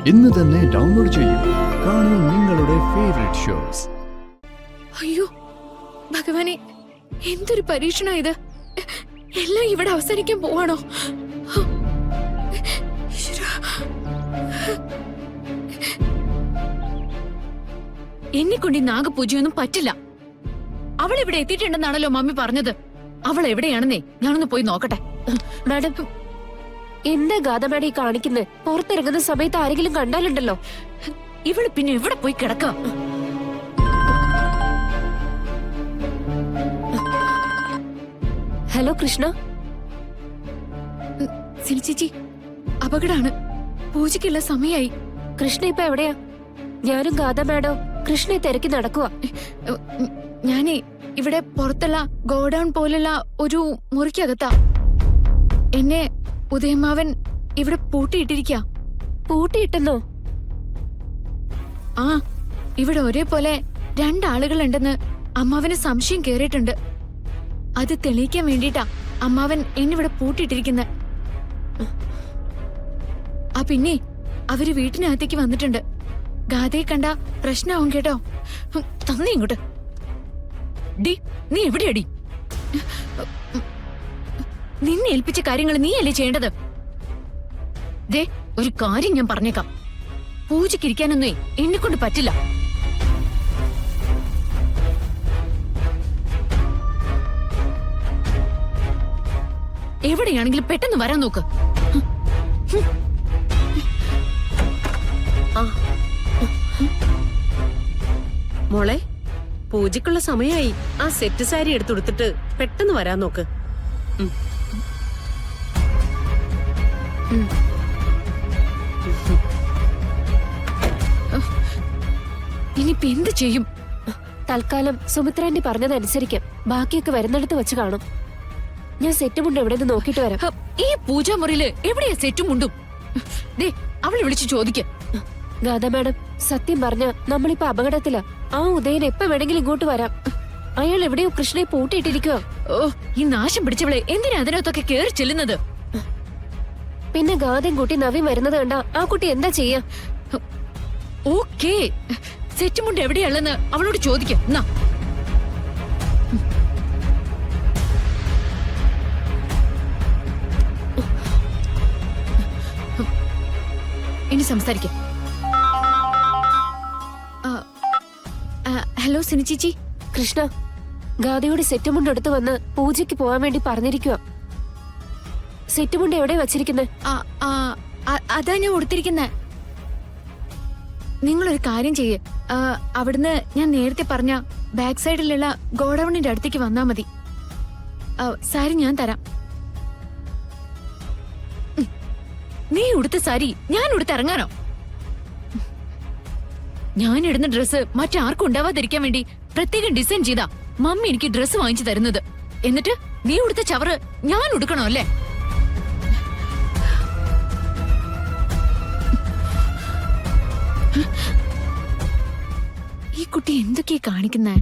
ഇന്ന് തന്നെ ഡൗൺലോഡ് ചെയ്യൂ. കാണൂ നിങ്ങളുടെ ഫേവറേറ്റ് ഷോസ്. അയ്യോ ഭഗവാനെ, എന്തൊരു പരീക്ഷണം ഇത്! എല്ലാം ഇവിടെ അവസാനിക്കാൻ പോവാണോ? എന്നെ കൊണ്ട് ഈ നാഗപൂജയൊന്നും പറ്റില്ല. അവൾ ഇവിടെ എത്തിയിട്ടുണ്ടെന്നാണല്ലോ മമ്മി പറഞ്ഞത്. അവൾ എവിടെയാണെന്നേ ഞാനൊന്ന് പോയി നോക്കട്ടെ. മാഡം, എന്താ ഗാഥ മാഡം ഈ കാണിക്കുന്നത്? പുറത്തിറങ്ങുന്ന സമയത്ത് ആരെങ്കിലും കണ്ടാലുണ്ടല്ലോ. ഇവള് പിന്നെ എവിടെ പോയി കിടക്കുക? ഹലോ കൃഷ്ണ. സിനിച്ചേച്ചി, അപകടാണ്. പൂജയ്ക്കുള്ള സമയായി. കൃഷ്ണ ഇപ്പൊ എവിടെയാ? ഞാനും ഗാഥ മാഡം കൃഷ്ണയെ തിരക്കി നടക്കുക. ഞാനേ ഇവിടെ പുറത്തുള്ള ഗോഡൌൺ പോലുള്ള ഒരു മുറിക്കകത്താ. എന്നെ ഉദയമാവൻ ഇവിടെ പൂട്ടിയിട്ടിരിക്ക. പൂട്ടിയിട്ടെന്നോ? ആ, ഇവിടെ ഒരേപോലെ രണ്ടാളുകളുണ്ടെന്ന് അമ്മാവന് സംശയം കേറിയിട്ടുണ്ട്. അത് തെളിയിക്കാൻ വേണ്ടിട്ടാ അമ്മാവൻ എന്നിവിടെ പൂട്ടിയിട്ടിരിക്കുന്നത്. ആ പിന്നെ അവര് വീട്ടിനകത്തേക്ക് വന്നിട്ടുണ്ട്. ഗാഥയെ കണ്ട പ്രശ്നമാവും കേട്ടോ. തന്നെ ഇങ്ങോട്ട്. ഡി, നീ എവിടെയാടി? നിന്നെ ഏൽപ്പിച്ച കാര്യങ്ങൾ നീയല്ലേ ചെയ്യേണ്ടത്? ദേ, ഒരു കാര്യം ഞാൻ പറഞ്ഞേക്കാം. പൂജയ്ക്കിരിക്കാനൊന്നേ എന്നെ കൊണ്ട് പറ്റില്ല. എവിടെയാണെങ്കിലും പെട്ടെന്ന് വരാൻ നോക്ക്. മോളെ, പൂജക്കുള്ള സമയമായി. ആ സെറ്റ് സാരി എടുത്തുകൊടുത്തിട്ട് പെട്ടെന്ന് വരാൻ നോക്ക്. ഇനിയിപ്പൊ എന്ത് ചെയ്യും? തൽക്കാലം സുമിത്രാന്റെ പറഞ്ഞതനുസരിക്കാം. ബാക്കിയൊക്കെ വരുന്നിടത്ത് വെച്ച് കാണും. ഞാൻ സെറ്റ് മുണ്ട് എവിടെ നിന്ന് നോക്കിട്ട് വരാം. ഈ പൂജാമുറിയില് എവിടെയാ സെറ്റും മുണ്ടും? ദേ, അവളെ വിളിച്ചു ചോദിക്ക. ഗാഥ മാഡം, സത്യം പറഞ്ഞ നമ്മളിപ്പോ അപകടത്തിലാ. ആ ഉദയൻ എപ്പോ വേണമെങ്കിലും ഇങ്ങോട്ട് വരാം. അയാൾ എവിടെയോ കൃഷ്ണയെ പൂട്ടിയിട്ടിരിക്കുക. ഓ, ഈ നാശം പിടിച്ചവളെ എന്തിനാ അതിനകത്തൊക്കെ കേറി ചെല്ലുന്നത്? പിന്നെ ഗാഥയും കൂട്ടി നവീൻ വരുന്നത് കണ്ട ആ കുട്ടി എന്താ ചെയ്യാ? ഓക്കേ, സെറ്റും മുണ്ട് എവിടെയുള്ളെന്ന് അവളോട് ചോദിക്ക. എന്നാ ഇനി സംസാരിക്കാം. ഹലോ സിനിച്ചേച്ചി. കൃഷ്ണ, ഗാഥയുടെ സെറ്റ് മുണ്ട് എടുത്തു വന്ന് പൂജയ്ക്ക് പോവാൻ വേണ്ടി പറഞ്ഞിരിക്കുക. സെറ്റ് മുണ്ട് എവിടെ വച്ചിരിക്കുന്നത്? അതാ ഞാൻ കൊടുത്തിരിക്കുന്നെ. നിങ്ങളൊരു കാര്യം ചെയ്യ്. അവിടുന്ന് ഞാൻ നേരത്തെ പറഞ്ഞ ബാക്ക് സൈഡിലുള്ള ഗോഡൌണിന്റെ അടുത്തേക്ക് വന്നാ മതി. സാരി ഞാൻ തരാം. നീ ഉടുത്ത സാരി ഞാൻ ഉടുത്തിറങ്ങാനോ? ഞാൻ ഇടുന്ന ഡ്രസ്സ് മറ്റാർക്കും ഉണ്ടാവാതിരിക്കാൻ വേണ്ടി പ്രത്യേകം ഡിസൈൻ ചെയ്താ മമ്മി എനിക്ക് ഡ്രസ്സ് വാങ്ങിച്ചു തരുന്നത്. എന്നിട്ട് നീ ഉടുത്ത ചവറ് ഞാൻ ഉടുക്കണോ അല്ലേ? ഈ കുട്ടി എന്തൊക്കെയാ കാണിക്കുന്നേ?